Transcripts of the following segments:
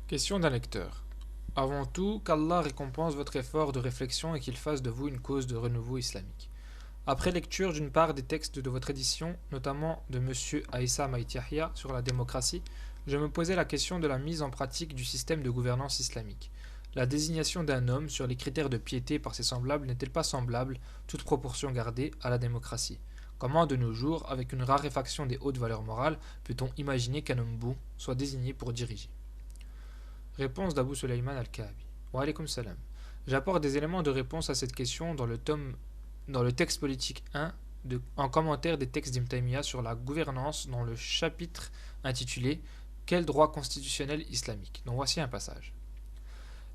Question d'un lecteur. Avant tout, qu'Allah récompense votre effort de réflexion et qu'il fasse de vous une cause de renouveau islamique. Après lecture d'une part des textes de votre édition, notamment de M. Aïssa Maït Yahya sur la démocratie, je me posais la question de la mise en pratique du système de gouvernance islamique. La désignation d'un homme sur les critères de piété par ses semblables n'est-elle pas semblable, toute proportion gardée, à la démocratie? Comment, de nos jours, avec une raréfaction des hautes valeurs morales, peut-on imaginer qu'un homme bon soit désigné pour diriger? Réponse d'Abu Sulaiman al-Kahabi. Wa alaykum salam. J'apporte des éléments de réponse à cette question dans le texte politique 1 en commentaire des textes d'Ibn Taymiyyah sur la gouvernance dans le chapitre intitulé Quel droit constitutionnel islamique? Donc voici un passage.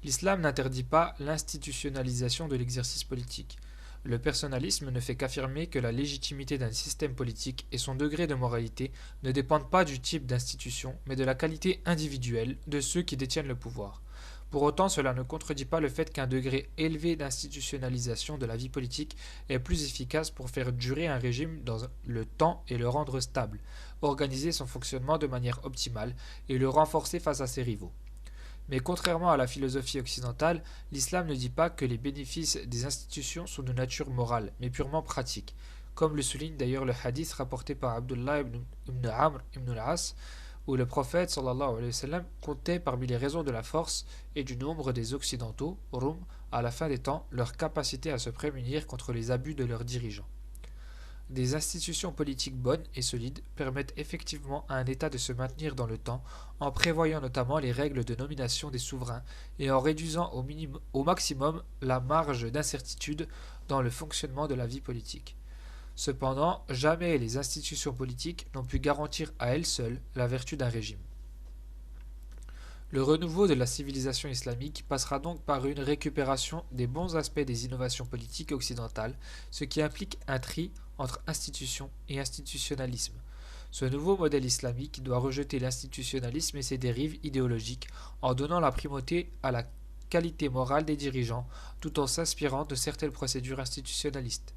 L'islam n'interdit pas l'institutionnalisation de l'exercice politique. Le personnalisme ne fait qu'affirmer que la légitimité d'un système politique et son degré de moralité ne dépendent pas du type d'institution, mais de la qualité individuelle de ceux qui détiennent le pouvoir. Pour autant, cela ne contredit pas le fait qu'un degré élevé d'institutionnalisation de la vie politique est plus efficace pour faire durer un régime dans le temps et le rendre stable, organiser son fonctionnement de manière optimale et le renforcer face à ses rivaux. Mais contrairement à la philosophie occidentale, l'islam ne dit pas que les bénéfices des institutions sont de nature morale, mais purement pratique, comme le souligne d'ailleurs le hadith rapporté par Abdullah ibn Amr ibn al-As, où le prophète sallallahu alayhi wa sallam comptait parmi les raisons de la force et du nombre des occidentaux, Rum, à la fin des temps, leur capacité à se prémunir contre les abus de leurs dirigeants. Des institutions politiques bonnes et solides permettent effectivement à un État de se maintenir dans le temps en prévoyant notamment les règles de nomination des souverains et en réduisant au maximum la marge d'incertitude dans le fonctionnement de la vie politique. Cependant, jamais les institutions politiques n'ont pu garantir à elles seules la vertu d'un régime. Le renouveau de la civilisation islamique passera donc par une récupération des bons aspects des innovations politiques occidentales, ce qui implique un tri entre institution et institutionnalisme. Ce nouveau modèle islamique doit rejeter l'institutionnalisme et ses dérives idéologiques en donnant la primauté à la qualité morale des dirigeants, tout en s'inspirant de certaines procédures institutionnalistes.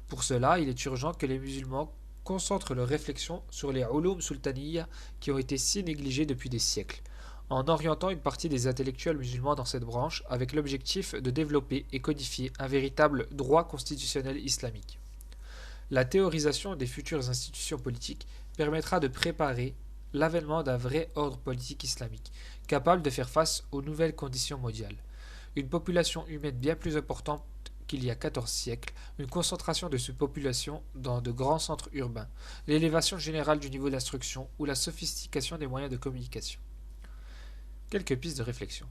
Pour cela, il est urgent que les musulmans concentrent leurs réflexions sur les ulum sultaniyya qui ont été si négligés depuis des siècles, en orientant une partie des intellectuels musulmans dans cette branche avec l'objectif de développer et codifier un véritable droit constitutionnel islamique. La théorisation des futures institutions politiques permettra de préparer l'avènement d'un vrai ordre politique islamique, capable de faire face aux nouvelles conditions mondiales. Une population humaine bien plus importante qu'il y a 14 siècles, une concentration de cette population dans de grands centres urbains, l'élévation générale du niveau d'instruction ou la sophistication des moyens de communication. Quelques pistes de réflexion.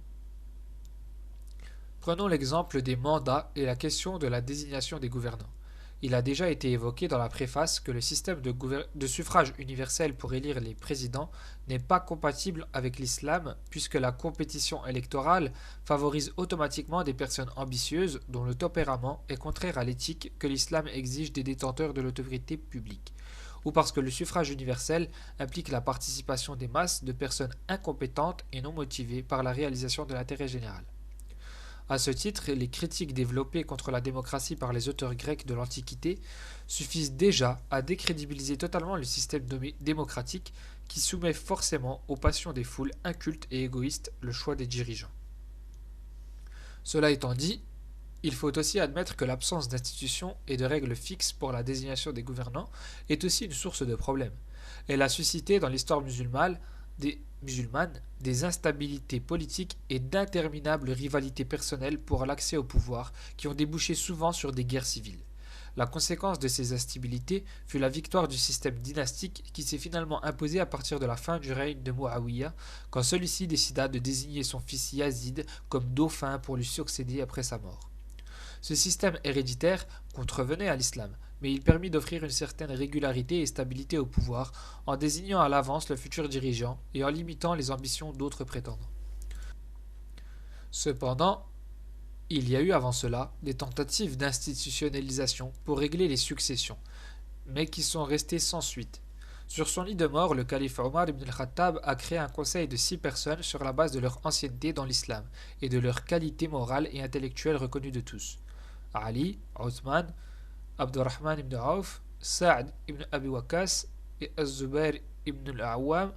Prenons l'exemple des mandats et la question de la désignation des gouvernants. Il a déjà été évoqué dans la préface que le système de suffrage universel pour élire les présidents n'est pas compatible avec l'islam puisque la compétition électorale favorise automatiquement des personnes ambitieuses dont le tempérament est contraire à l'éthique que l'islam exige des détenteurs de l'autorité publique, ou parce que le suffrage universel implique la participation des masses de personnes incompétentes et non motivées par la réalisation de l'intérêt général. À ce titre, les critiques développées contre la démocratie par les auteurs grecs de l'Antiquité suffisent déjà à décrédibiliser totalement le système démocratique qui soumet forcément aux passions des foules incultes et égoïstes le choix des dirigeants. Cela étant dit, il faut aussi admettre que l'absence d'institutions et de règles fixes pour la désignation des gouvernants est aussi une source de problèmes. Elle a suscité dans l'histoire musulmane des instabilités politiques et d'interminables rivalités personnelles pour l'accès au pouvoir qui ont débouché souvent sur des guerres civiles. La conséquence de ces instabilités fut la victoire du système dynastique qui s'est finalement imposé à partir de la fin du règne de Muawiyah, quand celui-ci décida de désigner son fils Yazid comme dauphin pour lui succéder après sa mort. Ce système héréditaire contrevenait à l'islam, mais il permit d'offrir une certaine régularité et stabilité au pouvoir en désignant à l'avance le futur dirigeant et en limitant les ambitions d'autres prétendants. Cependant, il y a eu avant cela des tentatives d'institutionnalisation pour régler les successions, mais qui sont restées sans suite. Sur son lit de mort, le calife Omar ibn al-Khattab a créé un conseil de 6 personnes sur la base de leur ancienneté dans l'islam et de leur qualité morale et intellectuelle reconnue de tous. Ali, Othman, Abdurrahman ibn Auf, Sa'd ibn Abi Waqas, et Az-Zubair ibn al-Awwam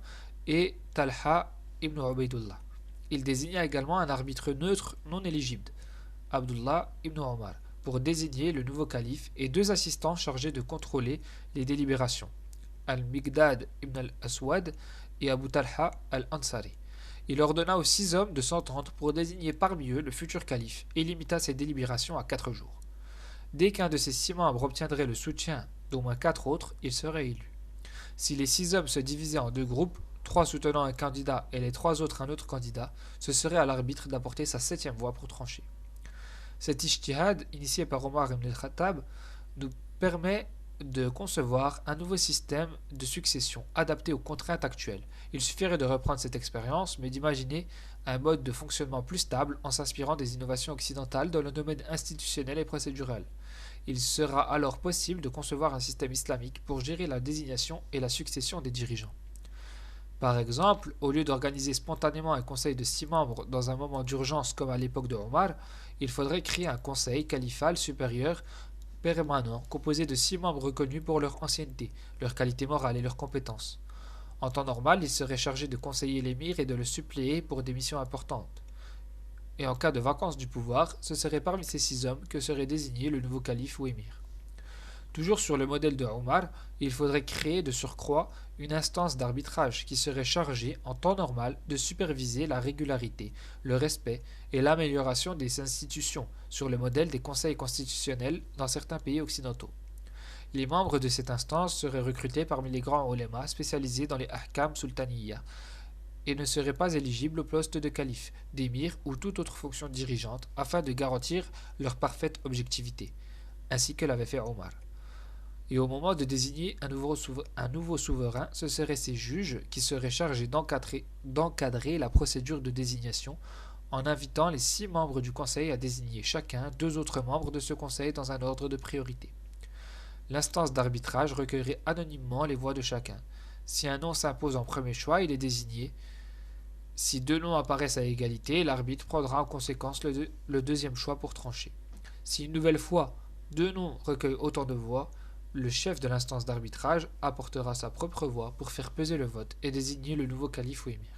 et Talha ibn Ubaydullah. Il désigna également un arbitre neutre non éligible, Abdullah ibn Omar, pour désigner le nouveau calife et deux assistants chargés de contrôler les délibérations, Al-Miqdad ibn al-Aswad et Abu Talha al-Ansari. Il ordonna aux 6 hommes de s'entendre pour désigner parmi eux le futur calife et limita ses délibérations à 4 jours. Dès qu'un de ces 6 membres obtiendrait le soutien d'au moins 4 autres, il serait élu. Si les 6 hommes se divisaient en deux groupes, 3 soutenant un candidat et les 3 autres un autre candidat, ce serait à l'arbitre d'apporter sa 7e voix pour trancher. Cet ijtihad, initié par Omar ibn al-Khattab, nous permet de concevoir un nouveau système de succession adapté aux contraintes actuelles. Il suffirait de reprendre cette expérience, mais d'imaginer un mode de fonctionnement plus stable en s'inspirant des innovations occidentales dans le domaine institutionnel et procédural. Il sera alors possible de concevoir un système islamique pour gérer la désignation et la succession des dirigeants. Par exemple, au lieu d'organiser spontanément un conseil de 6 membres dans un moment d'urgence comme à l'époque de Omar, il faudrait créer un conseil califal supérieur permanent composé de 6 membres reconnus pour leur ancienneté, leur qualité morale et leurs compétences. En temps normal, il serait chargé de conseiller l'émir et de le suppléer pour des missions importantes. Et en cas de vacance du pouvoir, ce serait parmi ces 6 hommes que serait désigné le nouveau calife ou émir. Toujours sur le modèle de Omar, il faudrait créer de surcroît une instance d'arbitrage qui serait chargée, en temps normal, de superviser la régularité, le respect et l'amélioration des institutions, sur le modèle des conseils constitutionnels dans certains pays occidentaux. Les membres de cette instance seraient recrutés parmi les grands oulémas spécialisés dans les ahkam sultaniyya et ne seraient pas éligibles au poste de calife, d'émir ou toute autre fonction dirigeante afin de garantir leur parfaite objectivité, ainsi que l'avait fait Omar. Et au moment de désigner un nouveau souverain, ce seraient ces juges qui seraient chargés d'encadrer la procédure de désignation en invitant les 6 membres du conseil à désigner chacun 2 autres membres de ce conseil dans un ordre de priorité. L'instance d'arbitrage recueillerait anonymement les voix de chacun. Si un nom s'impose en premier choix, il est désigné. Si 2 noms apparaissent à égalité, l'arbitre prendra en conséquence le deuxième choix pour trancher. Si une nouvelle fois 2 noms recueillent autant de voix, le chef de l'instance d'arbitrage apportera sa propre voix pour faire peser le vote et désigner le nouveau calife ou émir.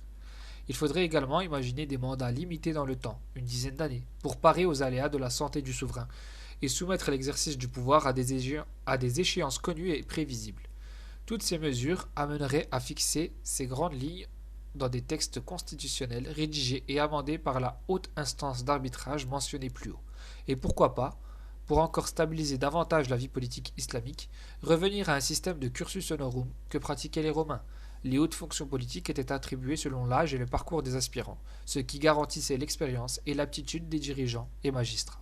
Il faudrait également imaginer des mandats limités dans le temps, une dizaine d'années, pour parer aux aléas de la santé du souverain et soumettre l'exercice du pouvoir à des échéances connues et prévisibles. Toutes ces mesures amèneraient à fixer ces grandes lignes dans des textes constitutionnels rédigés et amendés par la haute instance d'arbitrage mentionnée plus haut. Et pourquoi pas, pour encore stabiliser davantage la vie politique islamique, revenir à un système de cursus honorum que pratiquaient les Romains. Les hautes fonctions politiques étaient attribuées selon l'âge et le parcours des aspirants, ce qui garantissait l'expérience et l'aptitude des dirigeants et magistrats.